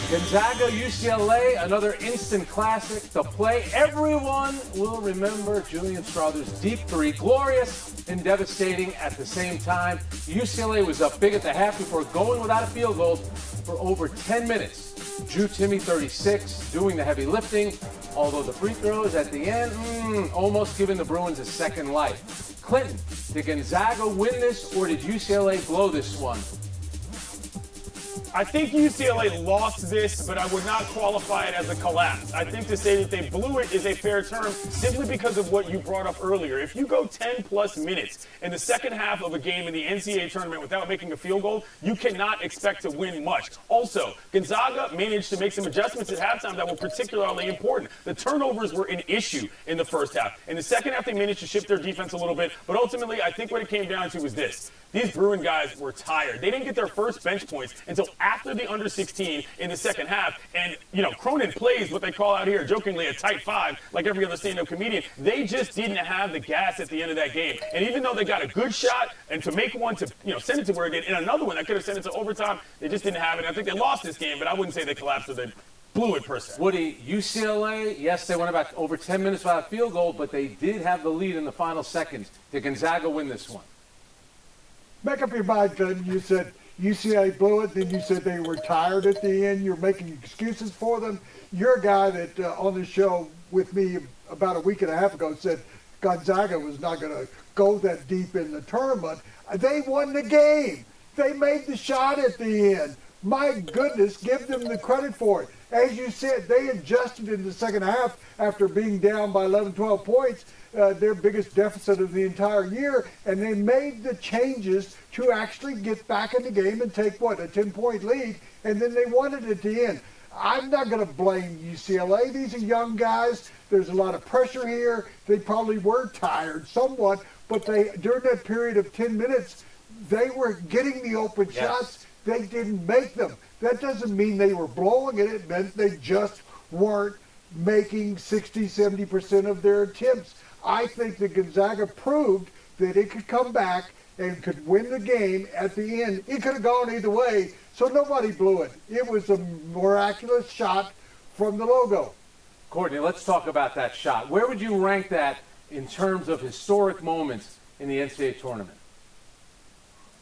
Gonzaga, UCLA, another instant classic. The play everyone will remember. Julian Strother's deep three, glorious and devastating at the same time. UCLA was up big at the half before going without a field goal for over 10 minutes. Drew Timme, 36, doing the heavy lifting, although the free throws at the end, almost giving the Bruins a second life. Clinton, did Gonzaga win this, or did UCLA blow this one? I think UCLA lost this, but I would not qualify it as a collapse. I think to say that they blew it is a fair term simply because of what you brought up earlier. If you go 10-plus minutes in the second half of a game in the NCAA tournament without making a field goal, you cannot expect to win much. Also, Gonzaga managed to make some adjustments at halftime that were particularly important. The turnovers were an issue in the first half. In the second half, they managed to shift their defense a little bit, but ultimately, I think what it came down to was this. These Bruin guys were tired. They didn't get their first bench points until after the under 16 in the second half. And, Cronin plays what they call out here jokingly a tight five, like every other stand-up comedian. They just didn't have the gas at the end of that game. And even though they got a good shot and to make one to, send it to where it did, and another one that could have sent it to overtime, they just didn't have it. I think they lost this game, but I wouldn't say they collapsed or they blew it per se. Woody, UCLA, yes, they went about over 10 minutes without a field goal, but they did have the lead in the final seconds. Did Gonzaga win this one? Make up your mind, Clinton. You said UCLA blew it, then you said they were tired at the end. You're making excuses for them. You're a guy that on the show with me about a week and a half ago said Gonzaga was not going to go that deep in the tournament. They won the game. They made the shot at the end. My goodness, give them the credit for it. As you said, they adjusted in the second half after being down by 11, 12 points. Their biggest deficit of the entire year, and they made the changes to actually get back in the game and take, a 10-point lead, and then they won it at the end. I'm not going to blame UCLA. These are young guys. There's a lot of pressure here. They probably were tired somewhat, but during that period of 10 minutes, they were getting the open shots. They didn't make them. That doesn't mean they were blowing it. It meant they just weren't making 60, 70% of their attempts. I think that Gonzaga proved that it could come back and could win the game at the end. It could have gone either way, so nobody blew it. It was a miraculous shot from the logo. Courtney, let's talk about that shot. Where would you rank that in terms of historic moments in the NCAA tournament?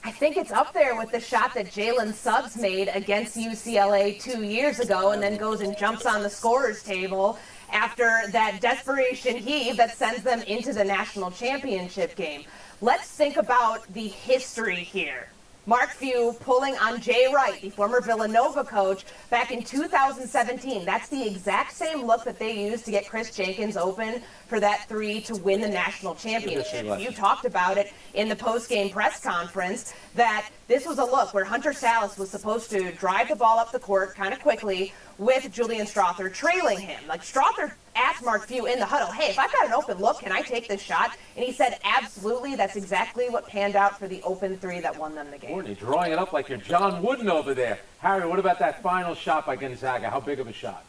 I think it's up there with the shot that Jalen Suggs made against UCLA 2 years ago and then goes and jumps on the scorer's table after that desperation heave that sends them into the national championship game. Let's think about the history here. Mark Few pulling on Jay Wright, the former Villanova coach, back in 2017. That's the exact same look that they used to get Chris Jenkins open for that three to win the national championship. You talked about it in the post-game press conference that this was a look where Hunter Sallis was supposed to drive the ball up the court kind of quickly with Julian Strother trailing him. Like, Strother asked Mark Few in the huddle, hey, if I've got an open look, can I take this shot? And he said, absolutely. That's exactly what panned out for the open three that won them the game. Courtney, drawing it up like you're John Wooden over there. Harry, what about that final shot by Gonzaga? How big of a shot?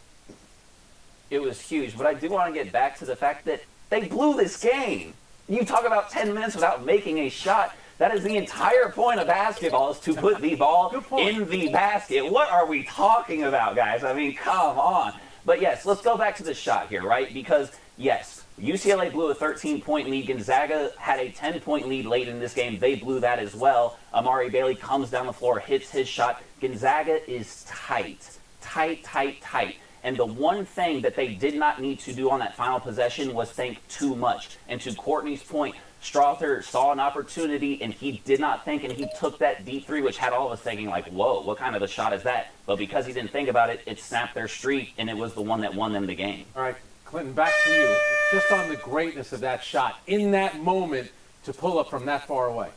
It was huge, but I do want to get back to the fact that they blew this game. You talk about 10 minutes without making a shot. That is the entire point of basketball, is to put the ball in the basket. What are we talking about, guys? I mean, come on. But yes, let's go back to the shot here, right? Because, yes, UCLA blew a 13-point lead. Gonzaga had a 10-point lead late in this game. They blew that as well. Amari Bailey comes down the floor, hits his shot. Gonzaga is tight. And the one thing that they did not need to do on that final possession was think too much. And to Courtney's point, Strother saw an opportunity, and he did not think, and he took that deep three, which had all of us thinking, like, whoa, what kind of a shot is that? But because he didn't think about it, it snapped their streak, and it was the one that won them the game. All right, Clinton, back to you. Just on the greatness of that shot, in that moment, to pull up from that far away.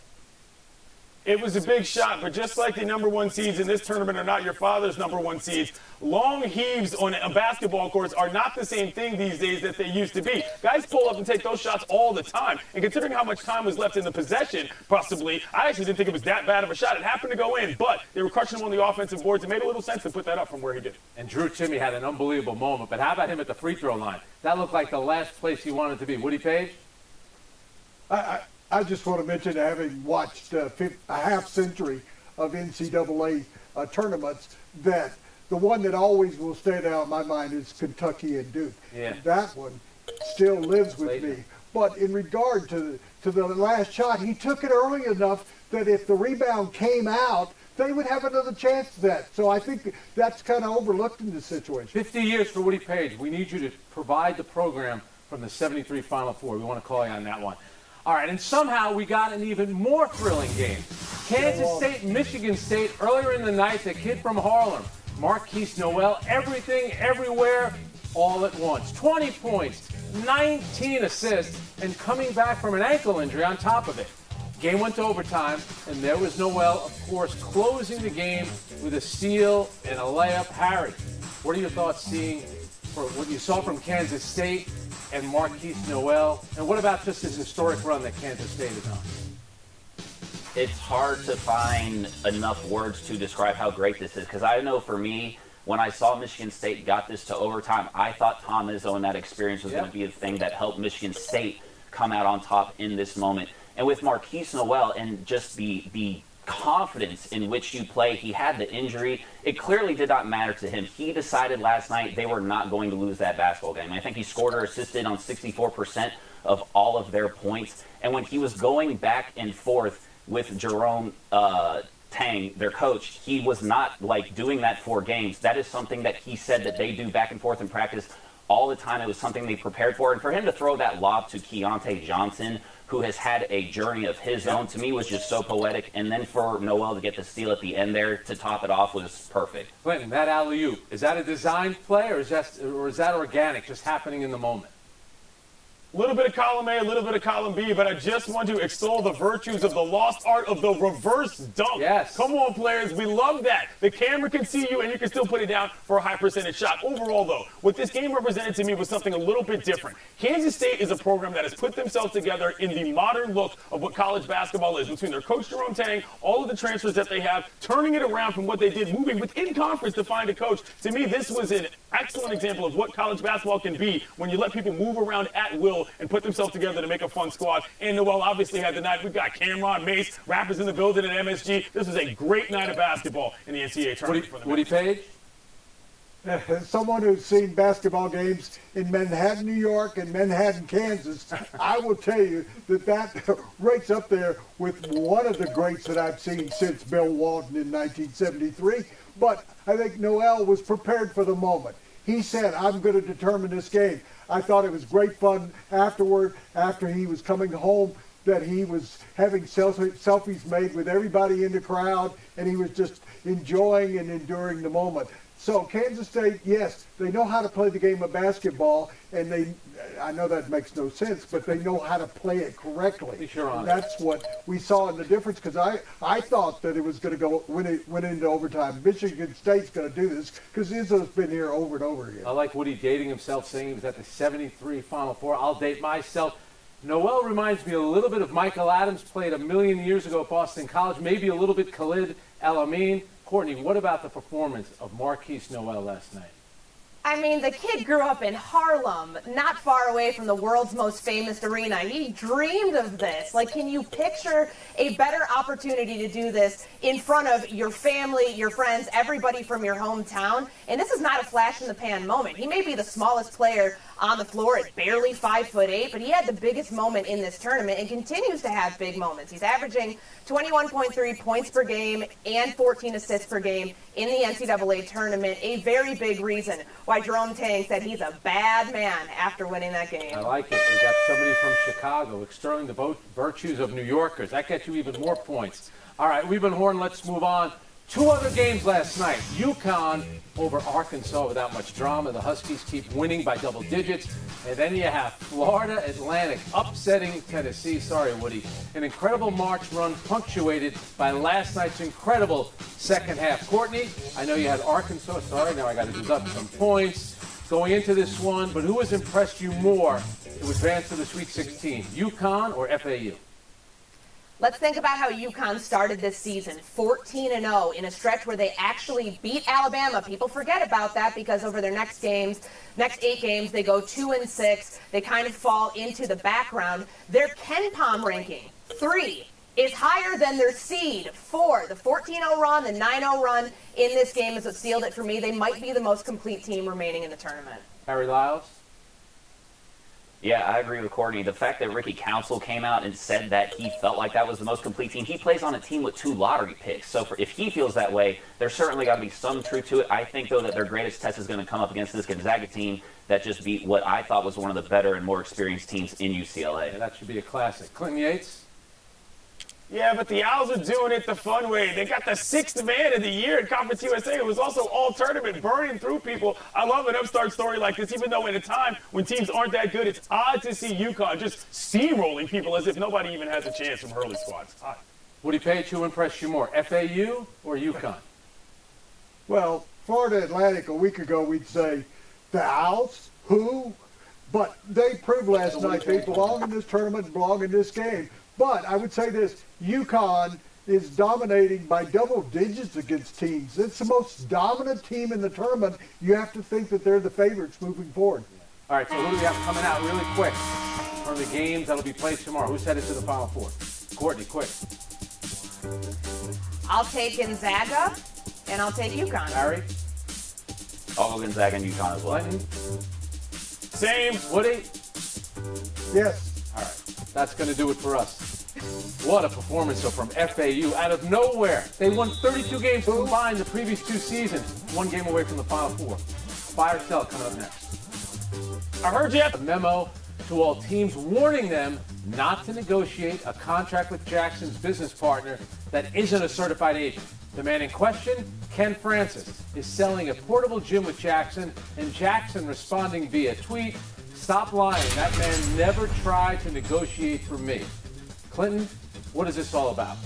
It was a big shot, but just like the number one seeds in this tournament are not your father's number one seeds, long heaves on basketball courts are not the same thing these days that they used to be. Guys pull up and take those shots all the time. And considering how much time was left in the possession, possibly, I actually didn't think it was that bad of a shot. It happened to go in, but they were crushing him on the offensive boards. It made a little sense to put that up from where he did. And Drew Timme had an unbelievable moment. But how about him at the free throw line? That looked like the last place he wanted to be. Woody Page? I just want to mention, having watched a half century of NCAA tournaments, that the one that always will stand out in my mind is Kentucky and Duke. Yeah. That one still lives with Later. me. But in regard to the last shot, he took it early enough that if the rebound came out, they would have another chance at that. So I think that's kind of overlooked in this situation. 50 years for Woody Page. We need you to provide the program from the 73 Final Four. We want to call you on that one. All right, and somehow we got an even more thrilling game. Kansas State, Michigan State, earlier in the night, the kid from Harlem, Marquise Noel, everything, everywhere, all at once. 20 points, 19 assists, and coming back from an ankle injury on top of it. Game went to overtime, and there was Noel, of course, closing the game with a steal and a layup. Harry, what are your thoughts seeing for what you saw from Kansas State and Marquise Noel? And what about just his historic run that Kansas State is on? It's hard to find enough words to describe how great this is, because I know for me, when I saw Michigan State got this to overtime, I thought Tom Izzo and that experience was going to be the thing that helped Michigan State come out on top in this moment. And with Marquise Noel and just the confidence in which you play, he had the injury. It clearly did not matter to him. He decided last night they were not going to lose that basketball game. I think he scored or assisted on 64% of all of their points. And when he was going back and forth with Jerome Tang, their coach, he was not like doing that for games. That is something that he said that they do back and forth in practice all the time. It was something they prepared for. And for him to throw that lob to Keontae Johnson, who has had a journey of his own, to me was just so poetic. And then for Noel to get the steal at the end there to top it off was perfect. Clinton, that alley-oop, is that a designed play or is that organic, just happening in the moment? A little bit of column A, a little bit of column B, but I just want to extol the virtues of the lost art of the reverse dunk. Yes. Come on, players. We love that. The camera can see you, and you can still put it down for a high percentage shot. Overall, though, what this game represented to me was something a little bit different. Kansas State is a program that has put themselves together in the modern look of what college basketball is, between their coach, Jerome Tang, all of the transfers that they have, turning it around from what they did, moving within conference to find a coach. To me, this was an excellent example of what college basketball can be when you let people move around at will and put themselves together to make a fun squad. And Noel obviously had the night. We've got Cameron, Mace, rappers in the building at MSG. This was a great night of basketball in the NCAA tournament for the Woody Page? As someone who's seen basketball games in Manhattan, New York, and Manhattan, Kansas, I will tell you that ranks up there with one of the greats that I've seen since Bill Walton in 1973. But I think Noel was prepared for the moment. He said, I'm going to determine this game. I thought it was great fun afterward, after he was coming home, that he was having selfies made with everybody in the crowd, and he was just enjoying and enduring the moment. So Kansas State, yes, they know how to play the game of basketball, and I know that makes no sense, but they know how to play it correctly. Sure and that's what we saw in the difference, because I thought that it was going to go when it went into overtime. Michigan State's going to do this because Izzo's been here over and over again. I like Woody dating himself, saying he was at the 73 Final Four. I'll date myself. Noel reminds me a little bit of Michael Adams, played 1,000,000 years ago at Boston College, maybe a little bit Khalid El-Amin. Courtney, what about the performance of Marquise Noel last night? I mean, the kid grew up in Harlem, not far away from the world's most famous arena. He dreamed of this. Like, can you picture a better opportunity to do this in front of your family, your friends, everybody from your hometown? And this is not a flash-in-the-pan moment. He may be the smallest player on the floor at barely 5'8", but he had the biggest moment in this tournament and continues to have big moments. He's averaging 21.3 points per game and 14 assists per game in the NCAA tournament. A very big reason why Jerome Tang said he's a bad man after winning that game. I like it. We got somebody from Chicago extolling the virtues of New Yorkers. That gets you even more points. All right, we've been Horn. Let's move on. Two other games last night. UConn over Arkansas without much drama. The Huskies keep winning by double digits. And then you have Florida Atlantic upsetting Tennessee. Sorry, Woody. An incredible March run punctuated by last night's incredible second half. Courtney, I know you had Arkansas. Sorry, now I got to deduct some points going into this one. But who has impressed you more to advance to the Sweet 16, UConn or FAU? Let's think about how UConn started this season, 14-0 in a stretch where they actually beat Alabama. People forget about that because over their next 8 games, they go 2-6. They kind of fall into the background. Their KenPom ranking, 3 is higher than their seed. 4, the 14-0 run, the 9-0 run in this game is what sealed it for me. They might be the most complete team remaining in the tournament. Harry Lyles? Yeah, I agree with Courtney. The fact that Ricky Council came out and said that he felt like that was the most complete team, he plays on a team with 2 lottery picks. So if he feels that way, there's certainly got to be some truth to it. I think, though, that their greatest test is going to come up against this Gonzaga team that just beat what I thought was one of the better and more experienced teams in UCLA. Yeah, that should be a classic. Clinton Yates? Yeah, but the Owls are doing it the fun way. They got the 6th man of the year at Conference USA. It was also all tournament, burning through people. I love an upstart story like this, even though in a time when teams aren't that good, it's odd to see UConn just steamrolling people as if nobody even has a chance from Hurley squads. Odd. Woody Page, who impressed you more, FAU or UConn? Well, Florida Atlantic a week ago, we'd say the Owls, who? But they proved last night they belong in this tournament and belong in this game. But I would say this, UConn is dominating by double digits against teams. It's the most dominant team in the tournament. You have to think that they're the favorites moving forward. All right, so who do we have coming out really quick from the games that'll be played tomorrow? Who's headed to the Final Four? Courtney, quick. I'll take Gonzaga, and I'll take UConn. Harry? I'll go Gonzaga and UConn as well. Clinton? Same. Woody? Yes. All right, that's going to do it for us. What a performance so from FAU out of nowhere. They won 32 games combined the previous 2 seasons. 1 game away from the Final Four. Buy or sell coming up next. I heard you. A memo to all teams warning them not to negotiate a contract with Jackson's business partner that isn't a certified agent. The man in question, Ken Francis, is selling a portable gym with Jackson, and Jackson responding via tweet, "Stop lying, that man never tried to negotiate for me." Clinton, what is this all about?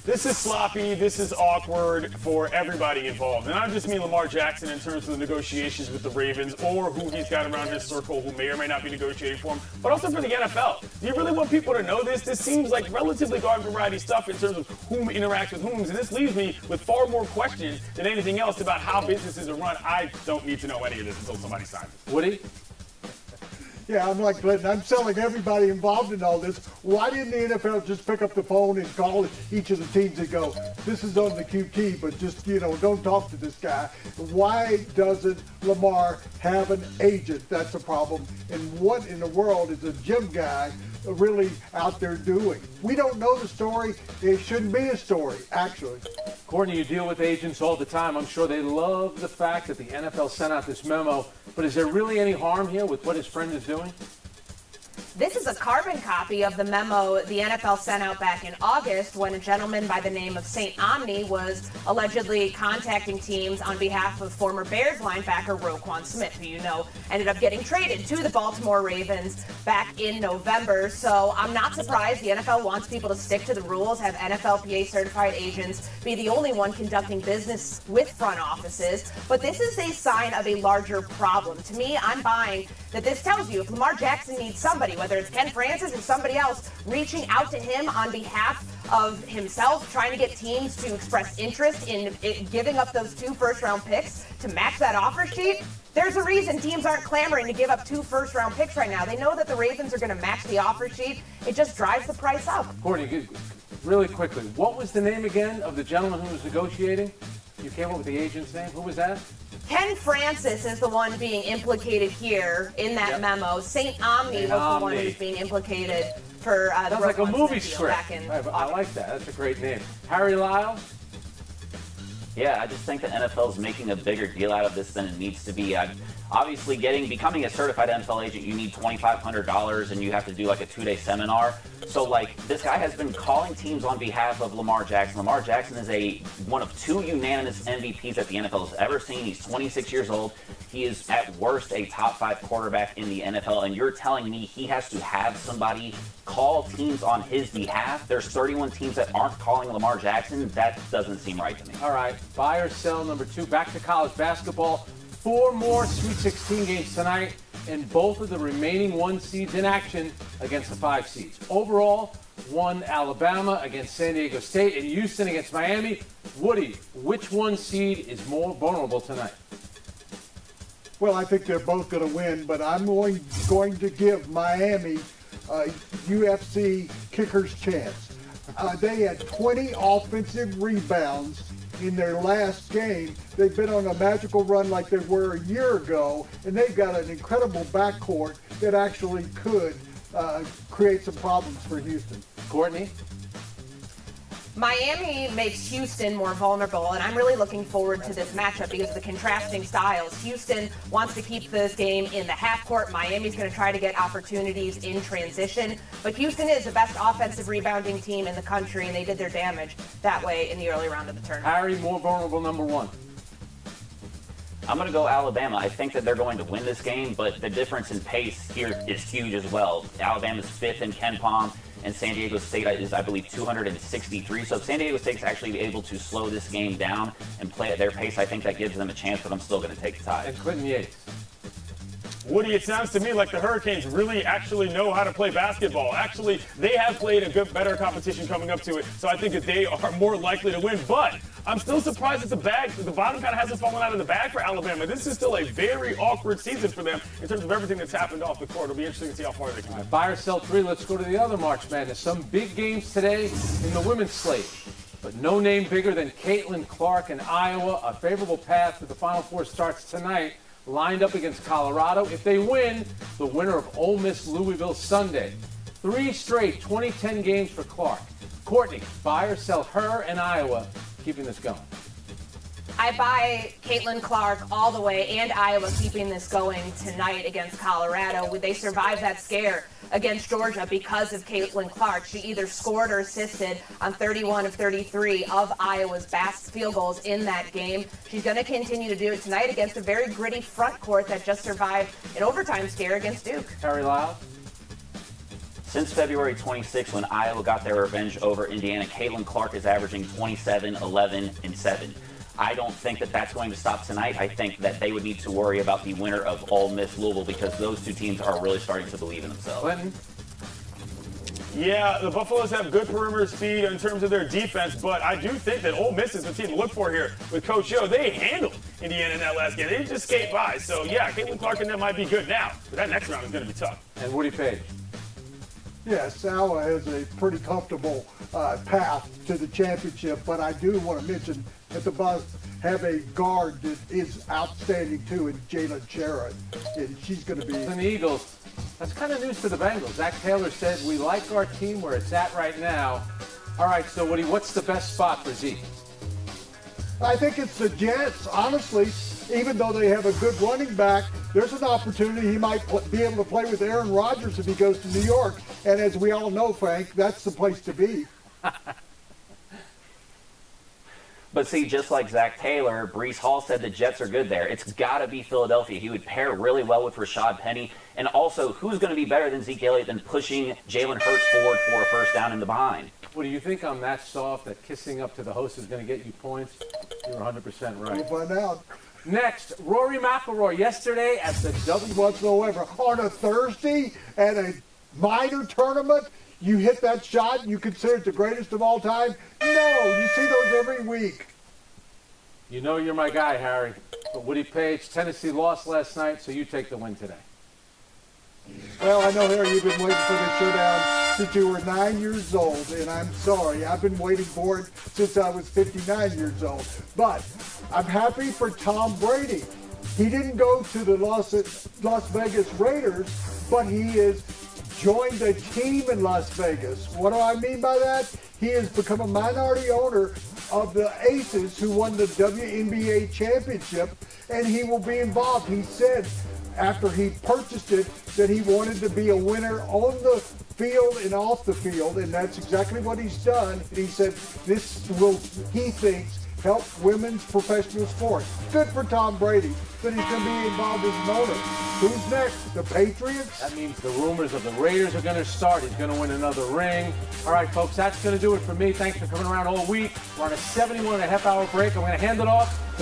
This is sloppy. This is awkward for everybody involved. And I don't just mean Lamar Jackson in terms of the negotiations with the Ravens or who he's got around his circle who may or may not be negotiating for him, but also for the NFL. Do you really want people to know this? This seems like relatively garden variety stuff in terms of whom interacts with whom. And this leaves me with far more questions than anything else about how businesses are run. I don't need to know any of this until somebody signs it. Woody? Yeah, I'm like Clinton. I'm selling everybody involved in all this. Why didn't the NFL just pick up the phone and call each of the teams and go, "This is on the QT, but just, don't talk to this guy"? Why doesn't Lamar have an agent? That's a problem. And what in the world is a gym guy really out there doing? We don't know the story. It shouldn't be a story, actually. Courtney, you deal with agents all the time. I'm sure they love the fact that the NFL sent out this memo. But is there really any harm here with what his friend is doing? This is a carbon copy of the memo the NFL sent out back in August when a gentleman by the name of St. Omni was allegedly contacting teams on behalf of former Bears linebacker Roquan Smith, who ended up getting traded to the Baltimore Ravens back in November. So I'm not surprised the NFL wants people to stick to the rules, have NFLPA certified agents be the only one conducting business with front offices. But this is a sign of a larger problem. To me, I'm buying that this tells you if Lamar Jackson needs somebody, whether it's Ken Francis or somebody else, reaching out to him on behalf of himself, trying to get teams to express interest in giving up those 2 first-round picks to match that offer sheet. There's a reason teams aren't clamoring to give up 2 first-round picks right now. They know that the Ravens are going to match the offer sheet. It just drives the price up. Courtney, really quickly, what was the name again of the gentleman who was negotiating? You came up with the agent's name. Who was that? Ken Francis is the one being implicated here in that memo. St. Omni was the one who's being implicated for the Sounds like a Roquan movie Smith deal script. back in I like that. That's a great name. Harry Lyles? Yeah, I just think the NFL is making a bigger deal out of this than it needs to be. Obviously, becoming a certified NFL agent, you need $2,500 and you have to do like a 2-day seminar. So, this guy has been calling teams on behalf of Lamar Jackson. Lamar Jackson is one of 2 unanimous MVPs that the NFL has ever seen. He's 26 years old. He is, at worst, a top 5 quarterback in the NFL. And you're telling me he has to have somebody call teams on his behalf? There's 31 teams that aren't calling Lamar Jackson. That doesn't seem right to me. All right, buy or sell number 2. Back to college basketball. 4 more Sweet 16 games tonight, and both of the remaining 1 seeds in action against the 5 seeds. Overall, 1 Alabama against San Diego State and Houston against Miami. Woody, which 1 seed is more vulnerable tonight? Well, I think they're both going to win, but I'm going to give Miami UFC kicker's chance. They had 20 offensive rebounds in their last game. They've been on a magical run like they were a year ago, and they've got an incredible backcourt that actually could create some problems for Houston. Courtney? Miami makes Houston more vulnerable, and I'm really looking forward to this matchup because of the contrasting styles. Houston wants to keep this game in the half court. Miami's going to try to get opportunities in transition. But Houston is the best offensive rebounding team in the country, and they did their damage that way in the early round of the tournament. Harry, more vulnerable number one. I'm going to go Alabama. I think that they're going to win this game, but the difference in pace here is huge as well. Alabama's 5th in KenPom, and San Diego State is, I believe, 263. So if San Diego State's actually able to slow this game down and play at their pace, I think that gives them a chance, but I'm still going to take the Tide. And Clinton Yates. Woody, it sounds to me like the Hurricanes really actually know how to play basketball. Actually, they have played a better competition coming up to it, so I think that they are more likely to win. But I'm still surprised that the bottom kind of hasn't fallen out of the bag for Alabama. This is still a very awkward season for them in terms of everything that's happened off the court. It'll be interesting to see how far they can go. Buy or sell 3. Let's go to the other March Madness. Some big games today in the women's slate, but no name bigger than Caitlin Clark in Iowa. A favorable path to the Final Four starts tonight, lined up against Colorado. If they win, the winner of Ole Miss Louisville Sunday. 3 straight 2010 games for Clark. Courtney, buy or sell her and Iowa, keeping this going. I buy Caitlin Clark all the way and Iowa keeping this going tonight against Colorado. They survived that scare against Georgia because of Caitlin Clark. She either scored or assisted on 31 of 33 of Iowa's best field goals in that game. She's going to continue to do it tonight against a very gritty front court that just survived an overtime scare against Duke. Harry Lyle? Since February 26, when Iowa got their revenge over Indiana, Caitlin Clark is averaging 27, 11, and 7. I don't think that that's going to stop tonight. I think that they would need to worry about the winner of Ole Miss Louisville because those two teams are really starting to believe in themselves. Clinton? Yeah, the Buffaloes have good perimeter speed in terms of their defense, but I do think that Ole Miss is the team to look for here with Coach Yo. They handled Indiana in that last game. They didn't just skate by. So, yeah, Caitlin Clark and them might be good now, but that next round is going to be tough. And Woody Page? Yes, Iowa has a pretty comfortable path to the championship, but I do want to mention that the Bucs have a guard that is outstanding too in Jalen Sherrod, and she's going to be. And the Eagles, that's kind of news to the Bengals. Zach Taylor said, we like our team where it's at right now. All right, so Woody, what's the best spot for Zeke? I think it's the Jets, honestly. Even though they have a good running back, there's an opportunity he might be able to play with Aaron Rodgers if he goes to New York. And as we all know, Frank, that's the place to be. But see, just like Zach Taylor, Breece Hall said the Jets are good there. It's got to be Philadelphia. He would pair really well with Rashad Penny. And also, who's going to be better than Zeke Elliott than pushing Jalen Hurts forward for a first down in the behind? What do you think I'm that soft that kissing up to the host is going to get you points? You're 100% right. We'll find out. Next, Rory McIlroy yesterday at the Whatsoever. On a Thursday at a minor tournament, you hit that shot, you consider it the greatest of all time? No, you see those every week. You know you're my guy, Harry. But Woody Page, Tennessee lost last night, so you take the win today. Well, I know, Harry, you've been waiting for this showdown since you were 9 years old, and I'm sorry. I've been waiting for it since I was 59 years old. But I'm happy for Tom Brady. He didn't go to the Las Vegas Raiders, but he has joined a team in Las Vegas. What do I mean by that? He has become a minority owner of the Aces, who won the WNBA championship, and he will be involved. He said after he purchased it that he wanted to be a winner on the field and off the field, and that's exactly what he's done. And he said this will, he thinks, help women's professional sports. Good for Tom Brady, but he's going to be involved as an owner. Who's next? The Patriots? That means the rumors of the Raiders are going to start. He's going to win another ring. All right, folks, that's going to do it for me. Thanks for coming around all week. We're on a 71.5-hour break. I'm going to hand it off to